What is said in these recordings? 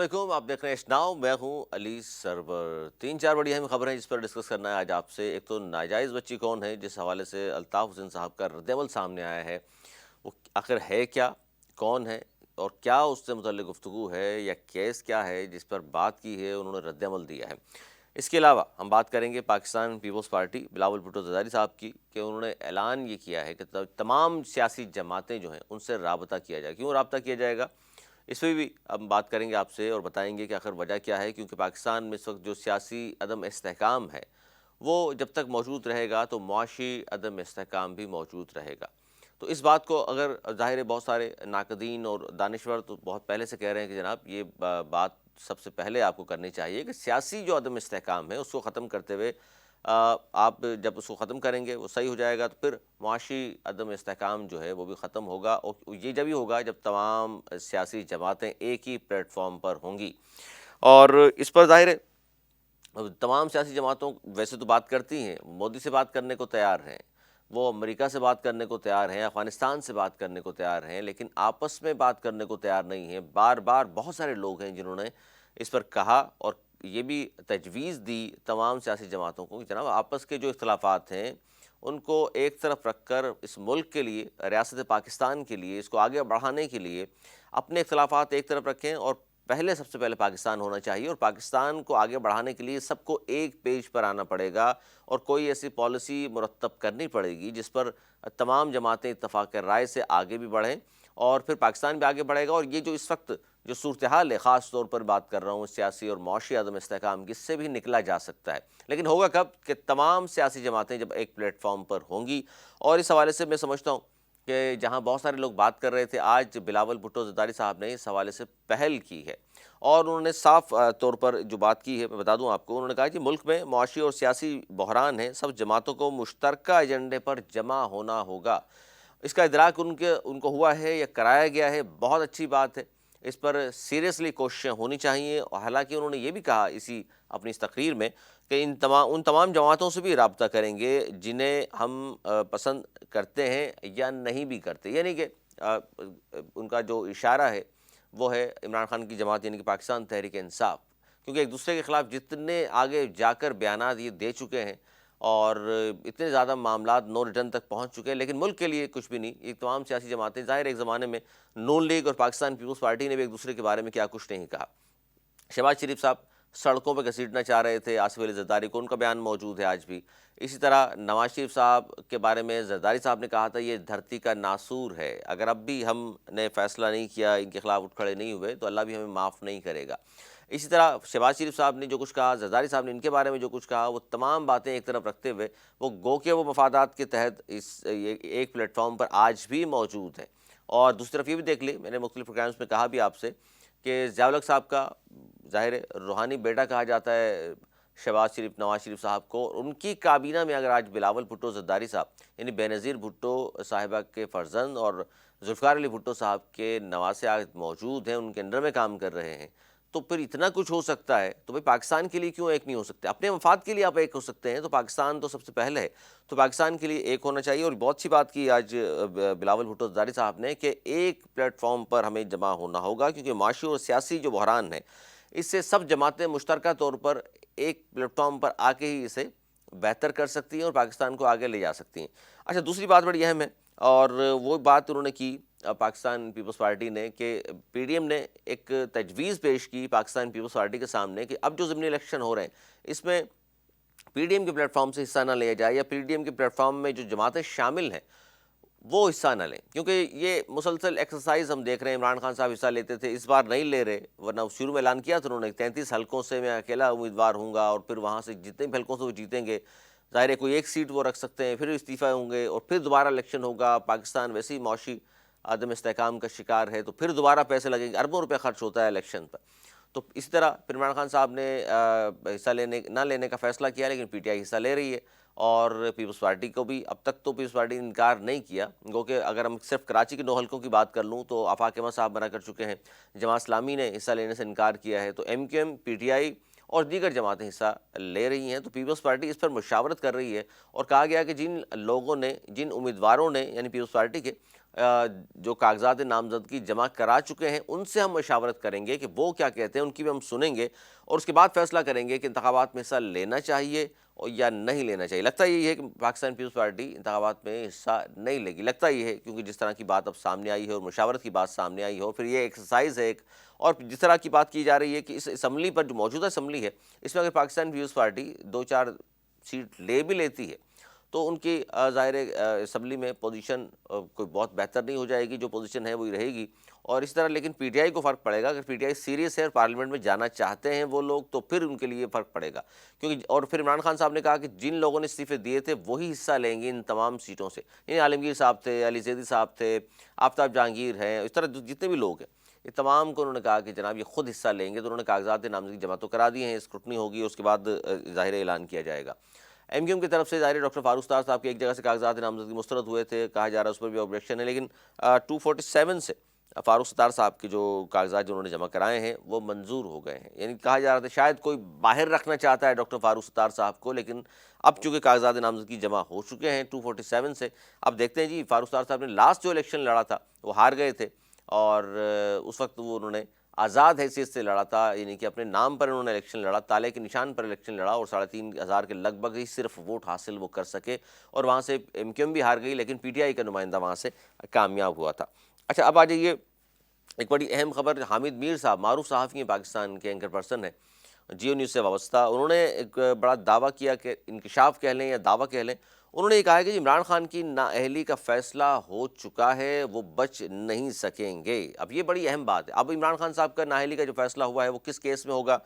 علیکم، آپ دیکھ رہے ہیں ناؤ، میں ہوں علی سرور۔ تین چار بڑی اہم خبریں جس پر ڈسکس کرنا ہے آج آپ سے۔ ایک تو ناجائز بچی کون ہے، جس حوالے سے الطاف حسین صاحب کا رد عمل سامنے آیا ہے، وہ آخر ہے کیا، کون ہے، اور کیا اس سے متعلق گفتگو ہے یا کیس کیا ہے جس پر بات کی ہے، انہوں نے رد عمل دیا ہے۔ اس کے علاوہ ہم بات کریں گے پاکستان پیپلز پارٹی بلاول بھٹو زرداری صاحب کی، کہ انہوں نے اعلان یہ کیا ہے کہ تمام سیاسی جماعتیں جو ہیں ان سے رابطہ کیا جائے۔ کیوں رابطہ کیا جائے گا، اس پہ بھی ہم بات کریں گے آپ سے اور بتائیں گے کہ آخر وجہ کیا ہے، کیونکہ پاکستان میں اس وقت جو سیاسی عدم استحکام ہے وہ جب تک موجود رہے گا تو معاشی عدم استحکام بھی موجود رہے گا۔ تو اس بات کو اگر ظاہر ہے بہت سارے ناقدین اور دانشور تو بہت پہلے سے کہہ رہے ہیں کہ جناب یہ بات سب سے پہلے آپ کو کرنی چاہیے کہ سیاسی جو عدم استحکام ہے اس کو ختم کرتے ہوئے آپ جب اس کو ختم کریں گے وہ صحیح ہو جائے گا، تو پھر معاشی عدم استحکام جو ہے وہ بھی ختم ہوگا، اور یہ جب ہی ہوگا جب تمام سیاسی جماعتیں ایک ہی پلیٹ فارم پر ہوں گی۔ اور اس پر ظاہر ہے تمام سیاسی جماعتوں ویسے تو بات کرتی ہیں، مودی سے بات کرنے کو تیار ہیں، وہ امریکہ سے بات کرنے کو تیار ہیں، افغانستان سے بات کرنے کو تیار ہیں، لیکن آپس میں بات کرنے کو تیار نہیں ہیں۔ بار بار بہت سارے لوگ ہیں جنہوں نے اس پر کہا اور یہ بھی تجویز دی تمام سیاسی جماعتوں کو کہ جناب آپس کے جو اختلافات ہیں ان کو ایک طرف رکھ کر اس ملک کے لیے، ریاست پاکستان کے لیے، اس کو آگے بڑھانے کے لیے اپنے اختلافات ایک طرف رکھیں، اور سب سے پہلے پاکستان ہونا چاہیے، اور پاکستان کو آگے بڑھانے کے لیے سب کو ایک پیج پر آنا پڑے گا، اور کوئی ایسی پالیسی مرتب کرنی پڑے گی جس پر تمام جماعتیں اتفاق رائے سے آگے بھی بڑھیں، اور پھر پاکستان بھی آگے بڑھے گا۔ اور یہ جو اس وقت جو صورتحال ہے، خاص طور پر بات کر رہا ہوں سیاسی اور معاشی عدم استحکام کی، اس سے بھی نکلا جا سکتا ہے، لیکن ہوگا کب کہ تمام سیاسی جماعتیں جب ایک پلیٹ فارم پر ہوں گی۔ اور اس حوالے سے میں سمجھتا ہوں کہ جہاں بہت سارے لوگ بات کر رہے تھے، آج بلاول بھٹو زرداری صاحب نے اس حوالے سے پہل کی ہے، اور انہوں نے صاف طور پر جو بات کی ہے میں بتا دوں آپ کو۔ انہوں نے کہا کہ ملک میں معاشی اور سیاسی بحران ہے، سب جماعتوں کو مشترکہ ایجنڈے پر جمع ہونا ہوگا۔ اس کا ادراک ان کو ہوا ہے یا کرایا گیا ہے، بہت اچھی بات ہے، اس پر سیریسلی کوششیں ہونی چاہیے۔ اور حالانکہ انہوں نے یہ بھی کہا اسی اپنی اس تقریر میں کہ ان تمام جماعتوں سے بھی رابطہ کریں گے جنہیں ہم پسند کرتے ہیں یا نہیں بھی کرتے، یعنی کہ ان کا جو اشارہ ہے وہ ہے عمران خان کی جماعت یعنی کہ پاکستان تحریک انصاف، کیونکہ ایک دوسرے کے خلاف جتنے آگے جا کر بیانات یہ دے چکے ہیں اور اتنے زیادہ معاملات نو ریٹرن تک پہنچ چکے ہیں، لیکن ملک کے لیے کچھ بھی نہیں۔ یہ تمام سیاسی جماعتیں، ظاہر ایک زمانے میں نون لیگ اور پاکستان پیپلز پارٹی نے بھی ایک دوسرے کے بارے میں کیا کچھ نہیں کہا۔ شہباز شریف صاحب سڑکوں پہ گھسیٹنا چاہ رہے تھے آصف علی زرداری کو، ان کا بیان موجود ہے آج بھی۔ اسی طرح نواز شریف صاحب کے بارے میں زرداری صاحب نے کہا تھا یہ دھرتی کا ناسور ہے، اگر اب بھی ہم نے فیصلہ نہیں کیا، ان کے خلاف اٹھ کھڑے نہیں ہوئے تو اللہ بھی ہمیں معاف نہیں کرے گا۔ اسی طرح شہباز شریف صاحب نے جو کچھ کہا، زرداری صاحب نے ان کے بارے میں جو کچھ کہا، وہ تمام باتیں ایک طرف رکھتے ہوئے وہ گو کہ وہ مفادات کے تحت اس ایک پلیٹ فارم پر آج بھی موجود ہیں۔ اور دوسری طرف یہ بھی دیکھ لیں، میں نے مختلف پروگرامز میں کہا بھی آپ سے کہ ضیاء الحق صاحب کا ظاہر روحانی بیٹا کہا جاتا ہے شہباز شریف، نواز شریف صاحب کو، اور ان کی کابینہ میں اگر آج بلاول بھٹو زرداری صاحب یعنی بے نظیر بھٹو صاحبہ کے فرزند اور ذوالفقار علی بھٹو صاحب کے نواسے آج موجود ہیں، ان کے انڈر میں کام کر رہے ہیں، تو پھر اتنا کچھ ہو سکتا ہے، تو بھئی پاکستان کے لیے کیوں ایک نہیں ہو سکتے؟ اپنے مفاد کے لیے آپ ایک ہو سکتے ہیں، تو پاکستان تو سب سے پہلے ہے، تو پاکستان کے لیے ایک ہونا چاہیے۔ اور بہت سی بات کی آج بلاول بھٹو زرداری صاحب نے کہ ایک پلیٹ فارم پر ہمیں جمع ہونا ہوگا، کیونکہ معاشی اور سیاسی جو بحران ہے اس سے سب جماعتیں مشترکہ طور پر ایک پلیٹ فارم پر آ کے ہی اسے بہتر کر سکتی ہیں اور پاکستان کو آگے لے جا سکتی ہیں۔ اچھا، دوسری بات بڑی اہم ہے، اور وہ بات انہوں نے کی پاکستان پیپلز پارٹی نے کہ پی ڈی ایم نے ایک تجویز پیش کی پاکستان پیپلز پارٹی کے سامنے کہ اب جو ضمنی الیکشن ہو رہے ہیں اس میں پی ڈی ایم کے پلیٹ فارم سے حصہ نہ لیا جائے، یا پی ڈی ایم کے پلیٹ فارم میں جو جماعتیں شامل ہیں وہ حصہ نہ لیں، کیونکہ یہ مسلسل ایکسرسائز ہم دیکھ رہے ہیں۔ عمران خان صاحب حصہ لیتے تھے، اس بار نہیں لے رہے، ورنہ شروع میں اعلان کیا تھا انہوں نے 33 حلقوں سے میں اکیلا امیدوار ہوں گا، اور پھر وہاں سے جتنے بھی حلقوں سے وہ جیتیں گے، ظاہر ہے کوئی ایک سیٹ وہ رکھ سکتے ہیں، پھر استعفیٰ ہوں گے، اور پھر دوبارہ الیکشن ہوگا۔ پاکستان ویسے ہی معاشی عدم استحکام کا شکار ہے، تو پھر دوبارہ پیسے لگیں گے، اربوں روپے خرچ ہوتا ہے الیکشن پر۔ تو اسی طرح پھر عمران خان صاحب نے حصہ نہ لینے کا فیصلہ کیا، لیکن پی ٹی آئی حصہ لے رہی ہے، اور پیپلز پارٹی کو بھی اب تک تو پیپلز پارٹی نے انکار نہیں کیا، گو کہ اگر ہم صرف کراچی کے 9 حلقوں کی بات کر لوں تو آفاق احمد صاحب منع کر چکے ہیں، جماعت اسلامی نے حصہ لینے سے انکار کیا ہے، تو M Q M, P T I اور دیگر جماعتیں حصہ لے رہی ہیں۔ تو پیپلز پارٹی اس پر مشاورت کر رہی ہے، اور کہا گیا کہ جن لوگوں نے، جن امیدواروں نے یعنی پیپلز پارٹی کے جو کاغذات نامزدگی جمع کرا چکے ہیں ان سے ہم مشاورت کریں گے کہ وہ کیا کہتے ہیں، ان کی بھی ہم سنیں گے اور اس کے بعد فیصلہ کریں گے کہ انتخابات میں حصہ لینا چاہیے اور یا نہیں لینا چاہیے۔ لگتا یہی ہے کہ پاکستان پیپلز پارٹی انتخابات میں حصہ نہیں لے گی، لگتا یہ ہے، کیونکہ جس طرح کی بات اب سامنے آئی ہے اور مشاورت کی بات سامنے آئی ہو، پھر یہ ایکسرسائز ہے ایک، اور جس طرح کی بات کی جا رہی ہے کہ اس اسمبلی پر جو موجودہ اسمبلی ہے اس میں اگر پاکستان پیپلز پارٹی 2-4 سیٹ لے بھی لیتی ہے تو ان کی ظاہر اسمبلی میں پوزیشن کوئی بہت بہتر نہیں ہو جائے گی، جو پوزیشن ہے وہی رہے گی، اور اس طرح لیکن پی ٹی آئی کو فرق پڑے گا۔ اگر پی ٹی آئی سیریس ہے اور پارلیمنٹ میں جانا چاہتے ہیں وہ لوگ تو پھر ان کے لیے فرق پڑے گا، کیونکہ اور پھر عمران خان صاحب نے کہا کہ جن لوگوں نے استعفے دیے تھے وہی حصہ لیں گے ان تمام سیٹوں سے، یعنی عالمگیر صاحب تھے، علی زیدی صاحب تھے، آفتاب جہانگیر ہیں، اس طرح جتنے بھی لوگ ہیں یہ تمام کو انہوں نے کہا کہ جناب یہ خود حصہ لیں گے، تو انہوں نے کاغذات نامزدگی جمع تو کرا دیے ہیں، اسکروٹنی ہوگی، اس کے بعد ظاہر اعلان کیا جائے گا۔ ایم کیو ایم کی طرف سے ظاہر ڈاکٹر فاروق ستار صاحب کے ایک جگہ سے کاغذات نامزدگی مسترد ہوئے تھے، کہا جا رہا ہے اس پر بھی آبجیکشن ہے، لیکن 247 سے فاروق ستار صاحب کے جو کاغذات جو انہوں نے جمع کرائے ہیں وہ منظور ہو گئے ہیں، یعنی کہا جا رہا تھا شاید کوئی باہر رکھنا چاہتا ہے ڈاکٹر فاروق ستار صاحب کو، لیکن اب چونکہ کاغذات نامزدگی جمع ہو چکے ہیں 247 سے، اب دیکھتے ہیں جی۔ فاروق ستار صاحب نے لاسٹ جو الیکشن لڑا تھا وہ ہار گئے تھے، اور اس وقت وہ انہوں نے آزاد حیثیت سے لڑا تھا، یعنی کہ اپنے نام پر انہوں نے الیکشن لڑا، تالے کے نشان پر الیکشن لڑا، اور 3,500 کے لگ بھگ ہی صرف ووٹ حاصل وہ کر سکے، اور وہاں سے ایم کیو ایم بھی ہار گئی، لیکن پی ٹی آئی کا نمائندہ وہاں سے کامیاب ہوا تھا۔ اچھا، اب آ جائیے ایک بڑی اہم خبر۔ حامد میر صاحب معروف صحافی ہیں، پاکستان کے اینکر پرسن ہیں، جیو نیوز سے وابستہ، انہوں نے ایک بڑا دعویٰ کیا کہ انکشاف کہہ لیں یا دعویٰ کہہ لیں، انہوں نے یہ کہا ہے کہ جی عمران خان کی نااہلی کا فیصلہ ہو چکا ہے، وہ بچ نہیں سکیں گے۔ اب یہ بڑی اہم بات ہے، اب عمران خان صاحب کا نااہلی کا جو فیصلہ ہوا ہے وہ کس کیس میں ہوگا؟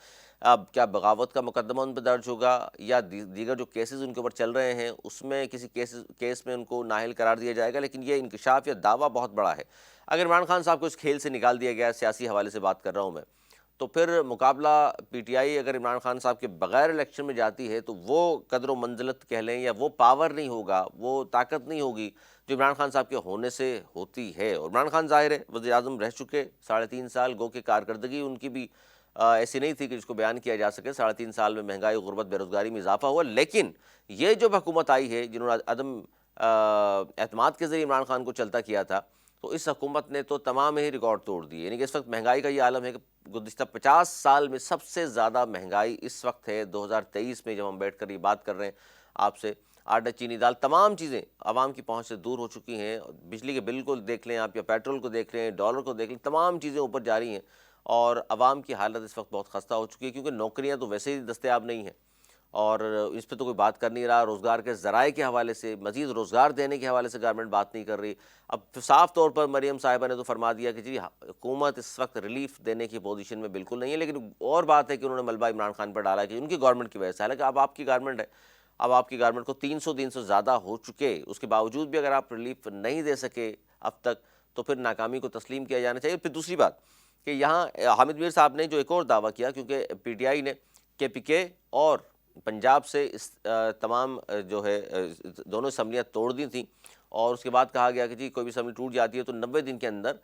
اب کیا بغاوت کا مقدمہ ان پہ درج ہوگا، یا دیگر جو کیسز ان کے اوپر چل رہے ہیں اس میں کسی کیس میں ان کو نااہل قرار دیا جائے گا؟ لیکن یہ انکشاف یا دعویٰ بہت بڑا ہے۔ اگر عمران خان صاحب کو اس کھیل سے نکال دیا گیا، سیاسی حوالے سے بات کر رہا ہوں میں، تو پھر مقابلہ پی ٹی آئی اگر عمران خان صاحب کے بغیر الیکشن میں جاتی ہے تو وہ قدر و منزلت کہہ لیں یا وہ پاور نہیں ہوگا، وہ طاقت نہیں ہوگی جو عمران خان صاحب کے ہونے سے ہوتی ہے۔ اور عمران خان ظاہر ہے وزیر اعظم رہ چکے 3.5 سال، گو کہ کارکردگی ان کی بھی ایسی نہیں تھی کہ جس کو بیان کیا جا سکے۔ 3.5 سال میں مہنگائی، غربت، بے روزگاری میں اضافہ ہوا، لیکن یہ جو حکومت آئی ہے جنہوں نے عدم اعتماد کے ذریعے عمران خان کو چلتا کیا تھا، تو اس حکومت نے تو تمام ہی ریکارڈ توڑ دیے، یعنی کہ اس وقت مہنگائی کا یہ عالم ہے کہ گزشتہ 50 سال میں سب سے زیادہ مہنگائی اس وقت ہے 2023 میں، جب ہم بیٹھ کر یہ بات کر رہے ہیں آپ سے۔ آٹا، چینی، دال، تمام چیزیں عوام کی پہنچ سے دور ہو چکی ہیں، بجلی کے بل کو دیکھ لیں آپ، یا پیٹرول کو دیکھ لیں، ڈالر کو دیکھ لیں، تمام چیزیں اوپر جا رہی ہیں، اور عوام کی حالت اس وقت بہت خستہ ہو چکی ہے، کیونکہ نوکریاں تو ویسے ہی دستیاب نہیں ہیں، اور اس پہ تو کوئی بات کر نہیں رہا۔ روزگار کے ذرائع کے حوالے سے، مزید روزگار دینے کے حوالے سے گورنمنٹ بات نہیں کر رہی۔ اب صاف طور پر مریم صاحبہ نے تو فرما دیا کہ جی حکومت اس وقت ریلیف دینے کی پوزیشن میں بالکل نہیں ہے، لیکن اور بات ہے کہ انہوں نے ملبہ عمران خان پر ڈالا کہ ان کی گورنمنٹ کی وجہ سے، حالانکہ اب آپ کی گورنمنٹ ہے، اب آپ کی گورنمنٹ کو 300 دن سے زیادہ ہو چکے، اس کے باوجود بھی اگر آپ ریلیف نہیں دے سکے اب تک، تو پھر ناکامی کو تسلیم کیا جانا چاہیے۔ پھر دوسری بات کہ یہاں حامد میر صاحب نے جو ایک اور دعویٰ کیا، کیونکہ پی ٹی آئی نے کے پی کے اور پنجاب سے اس تمام جو ہے دونوں اسمبلیاں توڑ دی تھیں، اور اس کے بعد کہا گیا کہ جی کوئی بھی اسمبلی ٹوٹ جاتی ہے تو 90 دن کے اندر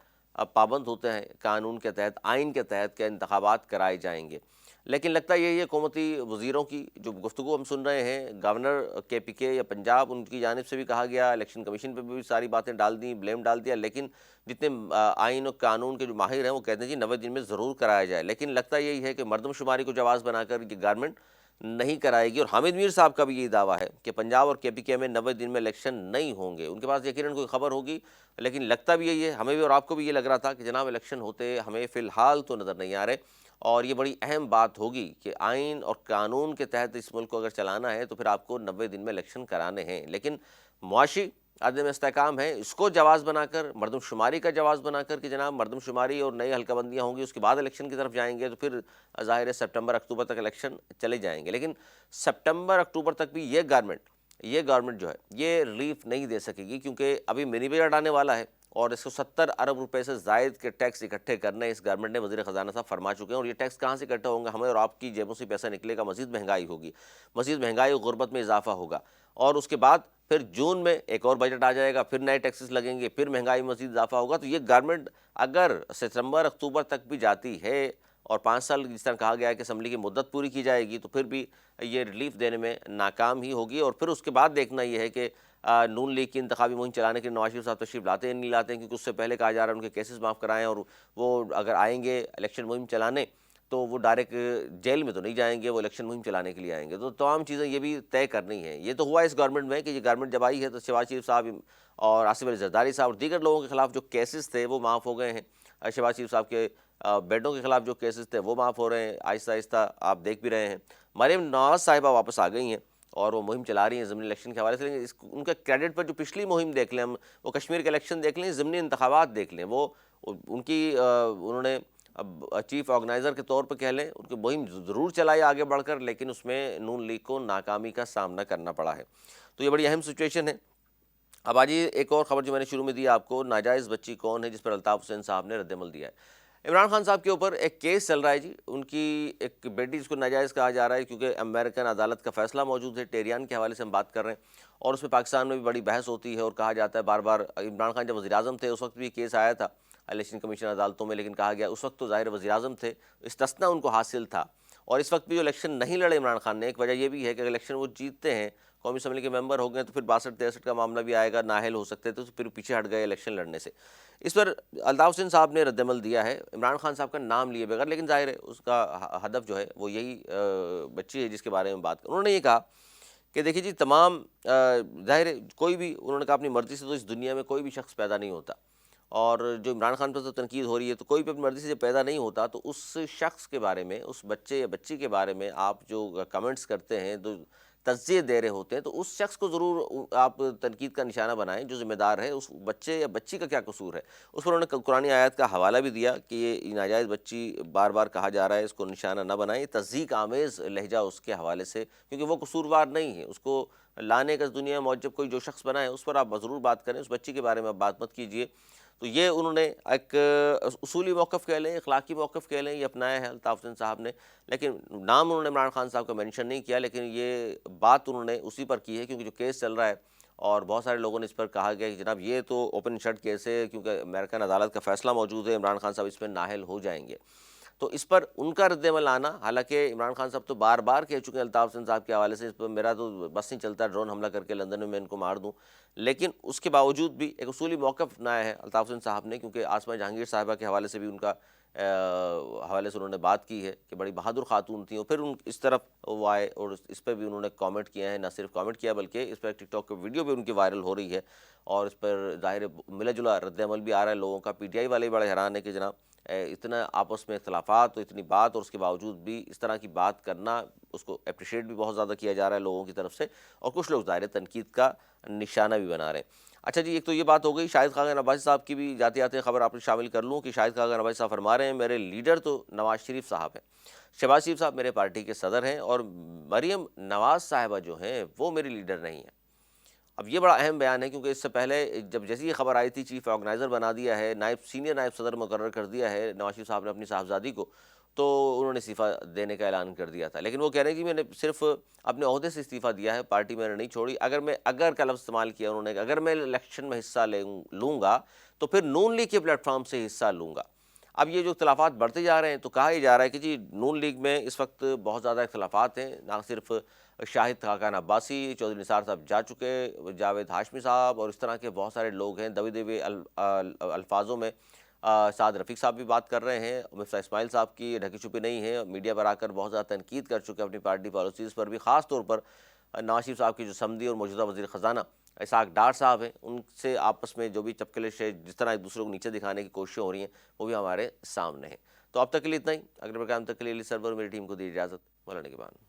پابند ہوتے ہیں قانون کے تحت، آئین کے تحت، کہ انتخابات کرائے جائیں گے۔ لیکن لگتا یہی ہے حکومتی وزیروں کی جو گفتگو ہم سن رہے ہیں، گورنر کے پی کے یا پنجاب، ان کی جانب سے بھی کہا گیا، الیکشن کمیشن پہ بھی ساری باتیں ڈال دیں، بلیم ڈال دیا، لیکن جتنے آئین اور قانون کے جو ماہر ہیں وہ کہتے ہیں جی 90 دن میں ضرور کرایا جائے۔ لیکن لگتا یہی ہے کہ مردم شماری کو جواز بنا کر یہ گورنمنٹ نہیں کرائے گی، اور حامد میر صاحب کا بھی یہی دعویٰ ہے کہ پنجاب اور کے پی کے میں 90 دن میں الیکشن نہیں ہوں گے۔ ان کے پاس یقیناً کوئی خبر ہوگی، لیکن لگتا بھی یہی ہے، ہمیں بھی اور آپ کو بھی یہ لگ رہا تھا کہ جناب الیکشن ہوتے ہمیں فی الحال تو نظر نہیں آ رہے، اور یہ بڑی اہم بات ہوگی کہ آئین اور قانون کے تحت اس ملک کو اگر چلانا ہے تو پھر آپ کو 90 دن میں الیکشن کرانے ہیں۔ لیکن معاشی عدم استحکام ہے، اس کو جواز بنا کر، مردم شماری کا جواز بنا کر کہ جناب مردم شماری اور نئی حلقہ بندیاں ہوں گی، اس کے بعد الیکشن کی طرف جائیں گے، تو پھر ظاہر ہے سپٹمبر اکتوبر تک الیکشن چلے جائیں گے۔ لیکن سپٹمبر اکتوبر تک بھی یہ گورنمنٹ جو ہے یہ ریلیف نہیں دے سکے گی، کیونکہ ابھی منی بجٹ آنے والا ہے، اور 170 ارب روپے سے زائد کے ٹیکس اکٹھے کرنے اس گورنمنٹ نے، وزیر خزانہ صاحب فرما چکے ہیں، اور یہ ٹیکس کہاں سے اکٹھا ہوں گے؟ ہمیں اور آپ کی جیبوں سے پیسہ نکلے گا، مزید مہنگائی ہوگی، مزید مہنگائی اور غربت میں اضافہ ہوگا، اور اس کے بعد پھر جون میں ایک اور بجٹ آ جائے گا، پھر نئے ٹیکسز لگیں گے، پھر مہنگائی میں مزید اضافہ ہوگا۔ تو یہ گورنمنٹ اگر ستمبر اکتوبر تک بھی جاتی ہے اور 5 سال جس طرح کہا گیا ہے کہ اسمبلی کی مدت پوری کی جائے گی تو پھر بھی یہ ریلیف دینے میں ناکام ہی ہوگی، اور پھر اس کے بعد دیکھنا یہ ہے کہ نون لیگ کی انتخابی مہم چلانے کے لیے نواز شریف صاحب تشریف لاتے ہیں نہیں لاتے ہیں، کیونکہ اس سے پہلے کہا جا رہا ہے ان کے کیسز معاف کرائیں، اور وہ اگر آئیں گے الیکشن مہم چلانے تو وہ ڈائریکٹ جیل میں تو نہیں جائیں گے، وہ الیکشن مہم چلانے کے لیے آئیں گے۔ تو تمام چیزیں یہ بھی طے کرنی ہیں۔ یہ تو ہوا اس گورنمنٹ میں کہ یہ گورنمنٹ جب آئی ہے تو شہباز شریف صاحب اور آصف علی زرداری صاحب اور دیگر لوگوں کے خلاف جو کیسز تھے وہ معاف ہو گئے ہیں۔ شہباز شریف صاحب کے بیٹوں کے خلاف جو کیسز تھے وہ معاف ہو رہے ہیں آہستہ آہستہ، آپ دیکھ بھی رہے ہیں۔ مریم نواز صاحبہ واپس آ گئی ہیں اور وہ مہم چلا رہی ہیں ضمنی الیکشن کے حوالے سے، لیکن ان کا کریڈٹ پر جو پچھلی مہم دیکھ لیں ہم، وہ کشمیر کے الیکشن دیکھ لیں، ضمنی انتخابات دیکھ لیں، وہ ان کی انہوں نے اب چیف آرگنائزر کے طور پر کہہ لیں ان کی مہم ضرور چلائی آگے بڑھ کر، لیکن اس میں نون لیگ کو ناکامی کا سامنا کرنا پڑا ہے۔ تو یہ بڑی اہم سچویشن ہے۔ اب آجیے ایک اور خبر جو میں نے شروع میں دی آپ کو، ناجائز بچی کون ہے، جس پر الطاف حسین صاحب نے رد عمل دیا ہے۔ عمران خان صاحب کے اوپر ایک کیس چل رہا ہے جی، ان کی ایک بیٹی جس کو ناجائز کہا جا رہا ہے کیونکہ امریکن عدالت کا فیصلہ موجود ہے، ٹیریان کے حوالے سے ہم بات کر رہے ہیں، اور اس میں پاکستان میں بھی بڑی بحث ہوتی ہے اور کہا جاتا ہے بار بار۔ عمران خان جب وزیر اعظم تھے اس وقت بھی کیس آیا تھا الیکشن کمیشن عدالتوں میں، لیکن کہا گیا اس وقت تو ظاہر وزیر اعظم تھے، استثنا ان کو حاصل تھا، اور اس وقت بھی جو الیکشن نہیں لڑے عمران خان نے، ایک وجہ یہ بھی ہے کہ الیکشن وہ جیتتے ہیں، قومی اسمبلی کے ممبر ہو گئے تو پھر 62-63 کا معاملہ بھی آئے گا، نااہل ہو سکتے تھے تو پھر پیچھے ہٹ گئے الیکشن لڑنے سے۔ اس پر الطاف حسین صاحب نے رد عمل دیا ہے عمران خان صاحب کا نام لیے بغیر، لیکن ظاہر ہے اس کا ہدف جو ہے وہ یہی بچی ہے جس کے بارے میں بات کر۔ انہوں نے یہ کہا کہ دیکھیے جی تمام ظاہر ہے کوئی بھی، انہوں نے کہا اپنی مرضی سے تو اس دنیا میں کوئی بھی شخص پیدا نہیں ہوتا، اور جو عمران خان پر تو تنقید ہو رہی ہے تو کوئی بھی اپنی مرضی سے جب پیدا نہیں ہوتا تو اس شخص کے بارے میں، اس بچے یا بچی کے بارے میں آپ جو کمنٹس کرتے ہیں، جو تجزیے دے رہے ہوتے ہیں، تو اس شخص کو ضرور آپ تنقید کا نشانہ بنائیں جو ذمہ دار ہے، اس بچے یا بچی کا کیا قصور ہے۔ اس پر انہوں نے قرآن آیات کا حوالہ بھی دیا کہ یہ ناجائز بچی بار بار کہا جا رہا ہے، اس کو نشانہ نہ بنائیں، یہ تضحیک آمیز لہجہ اس کے حوالے سے، کیونکہ وہ قصوروار نہیں ہے، اس کو لانے کا دنیا میں موجب کوئی جو شخص بنا ہے اس پر آپ ضرور بات کریں، اس بچی کے بارے میں آپ بات مت کیجیے۔ تو یہ انہوں نے ایک اصولی موقف کہہ لیں، اخلاقی موقف کہہ لیں، یہ اپنایا ہے الطاف حسین صاحب نے، لیکن نام انہوں نے عمران خان صاحب کا مینشن نہیں کیا، لیکن یہ بات انہوں نے اسی پر کی ہے کیونکہ جو کیس چل رہا ہے اور بہت سارے لوگوں نے اس پر کہا گیا کہ جناب یہ تو اوپن شٹ کیس ہے کیونکہ امریکن عدالت کا فیصلہ موجود ہے، عمران خان صاحب اس میں نااہل ہو جائیں گے۔ تو اس پر ان کا رد عمل آنا، حالانکہ عمران خان صاحب تو بار بار کہہ چکے ہیں الطاف حسین صاحب کے حوالے سے، اس پر میرا تو بس نہیں چلتا ڈرون حملہ کر کے لندن میں ان کو مار دوں، لیکن اس کے باوجود بھی ایک اصولی موقف اپنایا ہے الطاف حسین صاحب نے، کیونکہ آسمہ جہانگیر صاحبہ کے حوالے سے بھی ان کا حوالے سے انہوں نے بات کی ہے کہ بڑی بہادر خاتون تھیں، اور پھر اس طرف وہ آئے اور اس پہ بھی انہوں نے کامنٹ کیا ہے، نہ صرف کامنٹ کیا بلکہ اس پر ٹک ٹاک کی ویڈیو بھی ان کی وائرل ہو رہی ہے، اور اس پر ظاہر ملا جلا رد عمل بھی آ رہا ہے لوگوں کا۔ پی ٹی آئی والے بڑے حیران ہیں کہ جناب اتنا آپس میں اختلافات اور اتنی بات، اور اس کے باوجود بھی اس طرح کی بات کرنا، اس کو اپریشیٹ بھی بہت زیادہ کیا جا رہا ہے لوگوں کی طرف سے، اور کچھ لوگ ظاہر تنقید کا نشانہ بھی بنا رہے ہیں۔ اچھا جی، ایک تو یہ بات ہو گئی، شاہد خاقان عباسی صاحب کی بھی جاتے جاتے خبر آپ نے شامل کر لوں کہ شاہد خاقان عباسی صاحب فرما رہے ہیں میرے لیڈر تو نواز شریف صاحب ہیں، شہباز شریف صاحب میرے پارٹی کے صدر ہیں، اور مریم نواز صاحبہ جو ہیں وہ میری لیڈر نہیں ہیں۔ اب یہ بڑا اہم بیان ہے کیونکہ اس سے پہلے جب جیسی یہ خبر آئی تھی چیف آرگنائزر بنا دیا ہے، سینئر نائب صدر مقرر کر دیا ہے نواز شریف صاحب نے اپنی صاحبزادی کو، تو انہوں نے استعفیٰ دینے کا اعلان کر دیا تھا، لیکن وہ کہہ رہے ہیں کہ میں نے صرف اپنے عہدے سے استعفیٰ دیا ہے، پارٹی میں نے نہیں چھوڑی، اگر کا لفظ استعمال کیا انہوں نے، اگر میں الیکشن میں حصہ لوں گا تو پھر نون لیگ کے پلیٹ فارم سے حصہ لوں گا۔ اب یہ جو اختلافات بڑھتے جا رہے ہیں تو کہا یہ جا رہا ہے کہ جی نون لیگ میں اس وقت بہت زیادہ اختلافات ہیں، نہ صرف شاہد خاقان عباسی، چودھری نثار صاحب جا چکے، جاوید ہاشمی صاحب، اور اس طرح کے بہت سارے لوگ ہیں دبے دبے الفاظوں میں۔ سعد رفیق صاحب بھی بات کر رہے ہیں، مفتاح اسماعیل صاحب کی ڈھکی چھپی نہیں ہے، میڈیا پر آ کر بہت زیادہ تنقید کر چکے اپنی پارٹی پالیسیز پر بھی، خاص طور پر نواز شریف صاحب کی جو سمدی اور موجودہ وزیر خزانہ اسحاق ڈار صاحب ہیں، ان سے آپس میں جو بھی چپکلش ہے، جس طرح ایک دوسرے کو نیچے دکھانے کی کوششیں ہو رہی ہیں، وہ بھی ہمارے سامنے ہیں۔ تو اب تک کے لیے اتنا ہی، اگلے پروگرام تک کے لیے علی سرور میری ٹیم کو دی اجازت، مولانا کے بعد۔